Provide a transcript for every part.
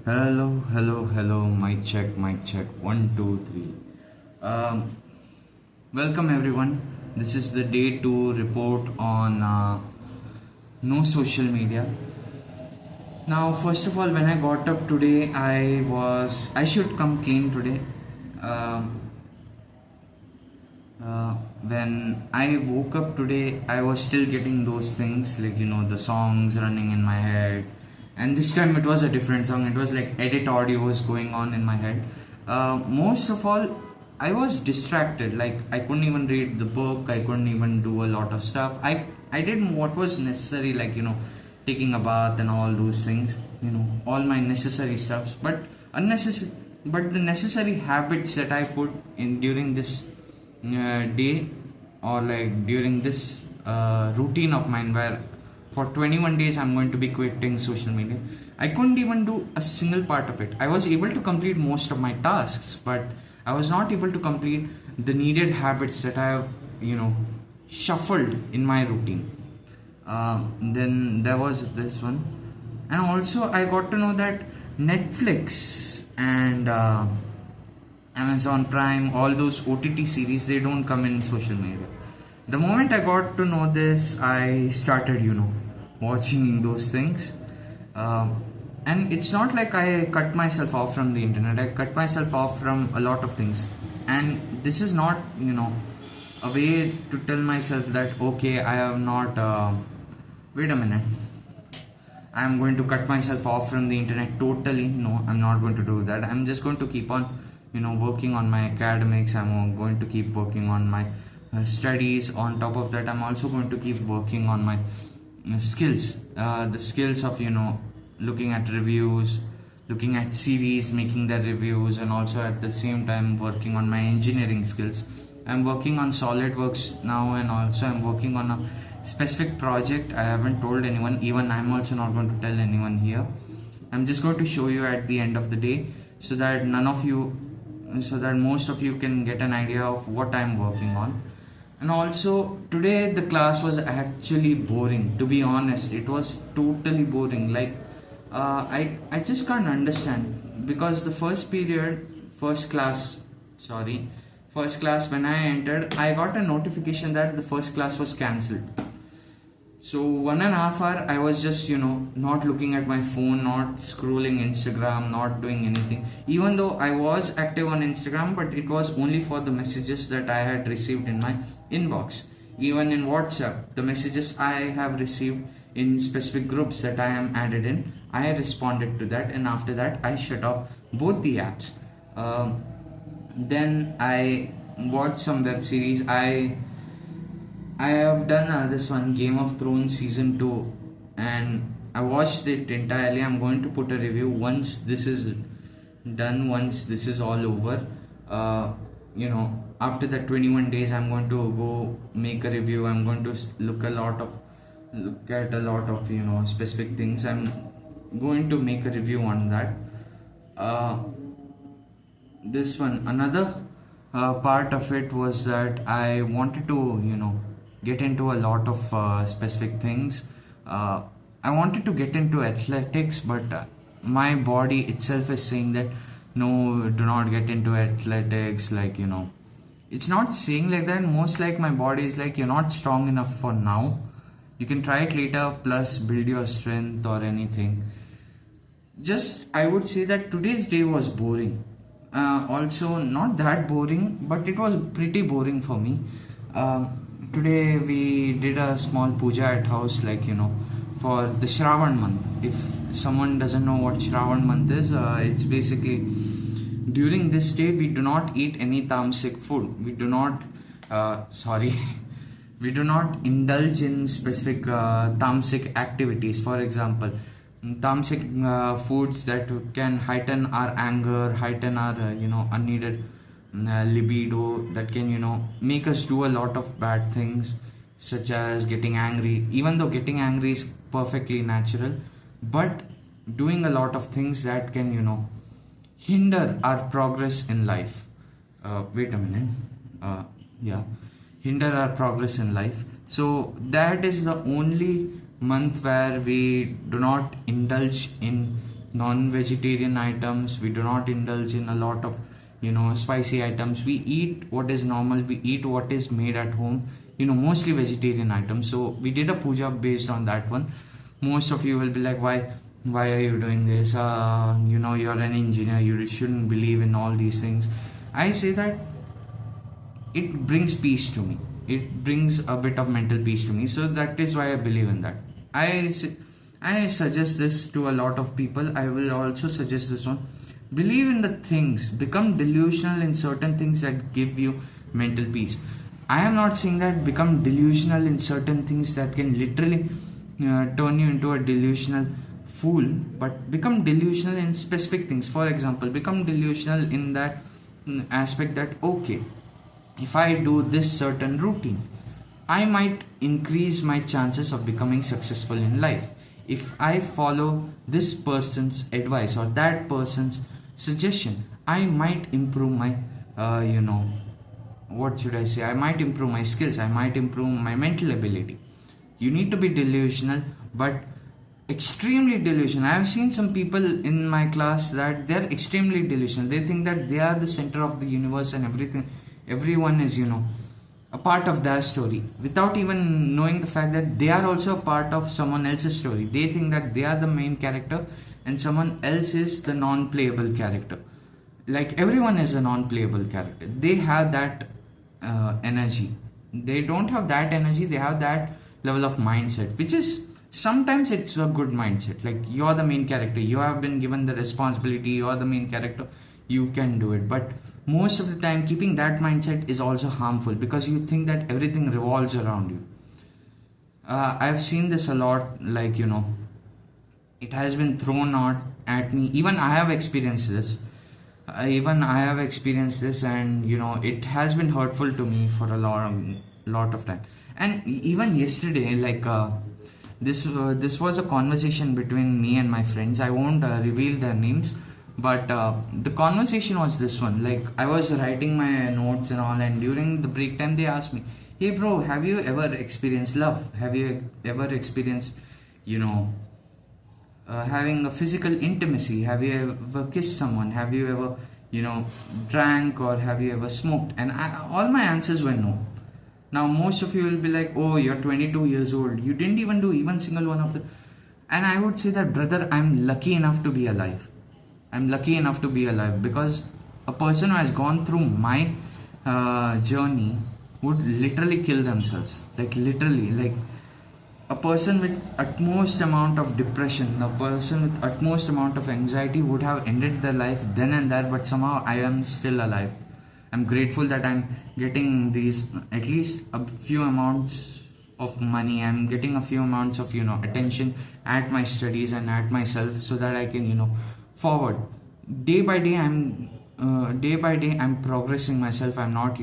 Hello, hello, hello. Mic check. One, two, three. Um, Welcome everyone. This is the day two report on no social media. Now, first of all, when I got up today, I should come clean today. Um, when I woke up today, I was still getting those things like the songs running in my head, and this time it was a different song. It was like edit audio was going on in my head. Most of all, I was distracted. Like I couldn't even read the book. I couldn't even do a lot of stuff. I did what was necessary, like taking a bath and all those things. All my necessary stuffs, but unnecessary. But the necessary habits that I put in during this day, or like during this routine of mine where for 21 days I'm going to be quitting social media, I couldn't even do a single part of it. I was able to complete most of my tasks, but I was not able to complete the needed habits that I have shuffled in my routine. Then there was this one, and also I got to know that Netflix and Amazon Prime, all those OTT series, they don't come in social media. The moment I got to know this, I started, watching those things. And it's not like I cut myself off from the internet. I cut myself off from a lot of things. And this is not, a way to tell myself that, okay, I have not, wait a minute. I'm going to cut myself off from the internet totally. No, I'm not going to do that. I'm just going to keep on working on my academics. I'm going to keep working on my studies. On top of that, I'm also going to keep working on my skills, the skills of looking at reviews, looking at series, making their reviews, and also at the same time working on my engineering skills. I'm working on SolidWorks now, and also I'm working on a specific project. I haven't told anyone, even I'm also not going to tell anyone here. I'm just going to show you at the end of the day, so that most of you can get an idea of what I'm working on. And also today the class was actually boring. To be honest, it was totally boring. Like I just can't understand, because the first class when I entered, I got a notification that the first class was cancelled. So 1.5 hours I was just not looking at my phone, not scrolling Instagram, not doing anything. Even though I was active on Instagram, but it was only for the messages that I had received in my inbox. Even in WhatsApp, the messages I have received in specific groups that I am added in, I responded to that, and after that I shut off both the apps. Then I watched some web series. I have done this one, Game of Thrones season 2, and I watched it entirely. I'm going to put a review once this is done, once this is all over. After the 21 days, I'm going to go make a review. I'm going to look at a lot of specific things. I'm going to make a review on that. This one, another part of it was that I wanted to get into a lot of specific things. I wanted to get into athletics, but my body itself is saying that no, do not get into athletics. Like it's not saying like that. Most like my body is like, you're not strong enough for now. You can try it later, plus build your strength or anything. Just I would say that today's day was boring. Also not that boring, but it was pretty boring for me. Today we did a small puja at house, like for the Shravan month. If someone doesn't know what Shravan month is, it's basically during this day we do not eat any tamasic food. We do not we do not indulge in specific tamasic activities. For example, tamasic foods that can heighten our anger, heighten our unneeded libido, that can make us do a lot of bad things, such as getting angry. Even though getting angry is perfectly natural, but doing a lot of things that can hinder our progress in life. Wait a minute. Hinder our progress in life. So that is the only month where we do not indulge in non-vegetarian items. We do not indulge in a lot of spicy items. We eat what is normal. We eat what is made at home, mostly vegetarian items. So we did a puja based on that one. Most of you will be like, why are you doing this? You're an engineer, you shouldn't believe in all these things. I say that it brings peace to me. It brings a bit of mental peace to me. So that is why I believe in that. I suggest this to a lot of people. I will also suggest this one. Believe in the things. Become delusional in certain things that give you mental peace. I am not saying that become delusional in certain things that can literally turn you into a delusional fool, but become delusional in specific things. For example, become delusional in that aspect that, okay, if I do this certain routine, I might increase my chances of becoming successful in life. If I follow this person's advice or that person's suggestion, I might improve my, what should I say? I might improve my skills. I might improve my mental ability. You need to be delusional, but extremely delusional. I have seen some people in my class that they're extremely delusional. They think that they are the center of the universe and everyone is, a part of their story, without even knowing the fact that they are also a part of someone else's story. They think that they are the main character and someone else is the non-playable character. Like, everyone is a non-playable character. They have that energy. They don't have that energy. They have that level of mindset, which is, sometimes it's a good mindset. Like, you're the main character, you have been given the responsibility, you're the main character, you can do it. But most of the time, keeping that mindset is also harmful, because you think that everything revolves around you. I've seen this a lot. Like, it has been thrown out at me. Even I have experienced this. And it has been hurtful to me for a lot of time. And even yesterday, like, this was a conversation between me and my friends. I won't reveal their names, but the conversation was this one. Like, I was writing my notes and all, and during the break time they asked me, hey bro, have you ever experienced love? Have you ever experienced having a physical intimacy? Have you ever kissed someone? Have you ever drank, or have you ever smoked? And all my answers were no. Now most of you will be like, oh, you're 22 years old, you didn't even do even single one of them. And I would say that, brother, I'm lucky enough to be alive. Because a person who has gone through my journey would literally kill themselves. Like, literally. Like, a person with utmost amount of depression, a person with utmost amount of anxiety would have ended their life then and there, but somehow I am still alive. I'm grateful that I'm getting these, at least a few amounts of money. I'm getting a few amounts of, attention at my studies and at myself, so that I can, forward. Day by day, I'm progressing myself. I'm not,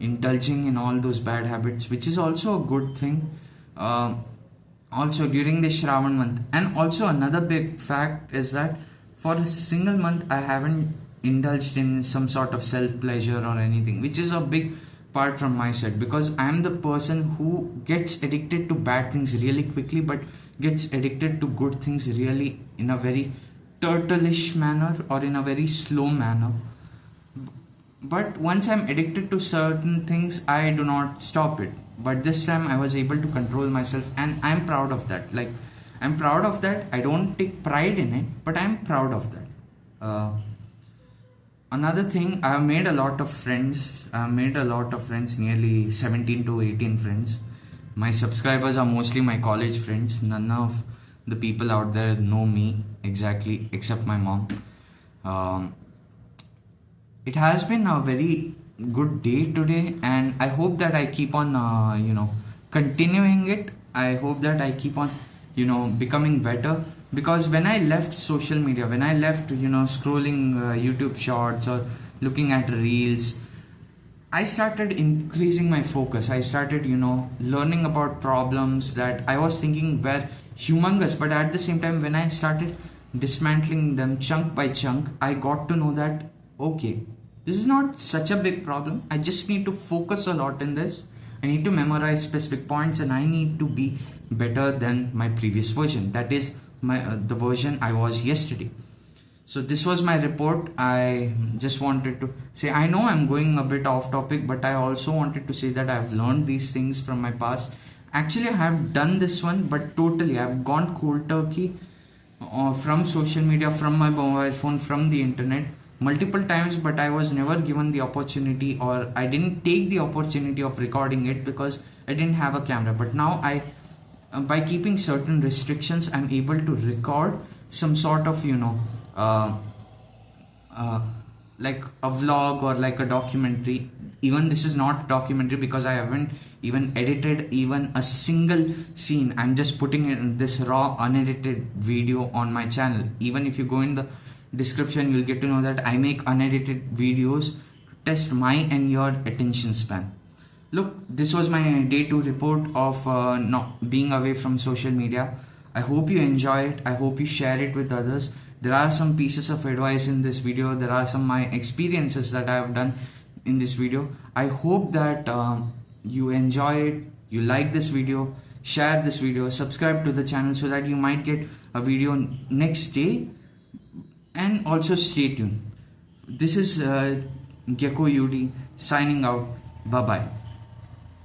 indulging in all those bad habits, which is also a good thing. Also during the Shravan month. And also another big fact is that for a single month, I haven't indulged in some sort of self-pleasure or anything, which is a big part from my side, because I am the person who gets addicted to bad things really quickly, but gets addicted to good things really in a very turtle-ish manner, or in a very slow manner. But once I'm addicted to certain things, I do not stop it. But this time I was able to control myself, and I'm proud of that. Like, I'm proud of that. I don't take pride in it, but I'm proud of that. Another thing, I've made a lot of friends. Nearly 17 to 18 friends. My subscribers are mostly my college friends. None of the people out there know me exactly, except my mom. It has been a very good day today, and I hope that I keep on, continuing it. I hope that I keep on, becoming better. Because when I left social media, when I left, scrolling YouTube shorts or looking at reels, I started increasing my focus. I started, learning about problems that I was thinking were humongous. But at the same time, when I started dismantling them chunk by chunk, I got to know that, okay, this is not such a big problem. I just need to focus a lot in this. I need to memorize specific points, and I need to be better than my previous version. That is the version I was yesterday. So this was my report. I just wanted to say, I know I'm going a bit off topic, but I also wanted to say that I've learned these things from my past. Actually, I have done this one, but totally, I've gone cold turkey from social media, from my mobile phone, from the internet multiple times, but I was never given the opportunity, or I didn't take the opportunity of recording it because I didn't have a camera. But now by keeping certain restrictions, I'm able to record some sort of, uh, uh, like a vlog or like a documentary. Even this is not a documentary because I haven't even edited even a single scene. I'm just putting in this raw unedited video on my channel. Even if you go in the description, you'll get to know that I make unedited videos to test my and your attention span. Look, this was my day 2 report of not being away from social media. I hope you enjoy it. I hope you share it with others. There are some pieces of advice in this video. There are some my experiences that I have done in this video. I hope that you enjoy it, you like this video, share this video, subscribe to the channel so that you might get a video next day, and also stay tuned. This is Gecko UD signing out. Bye bye.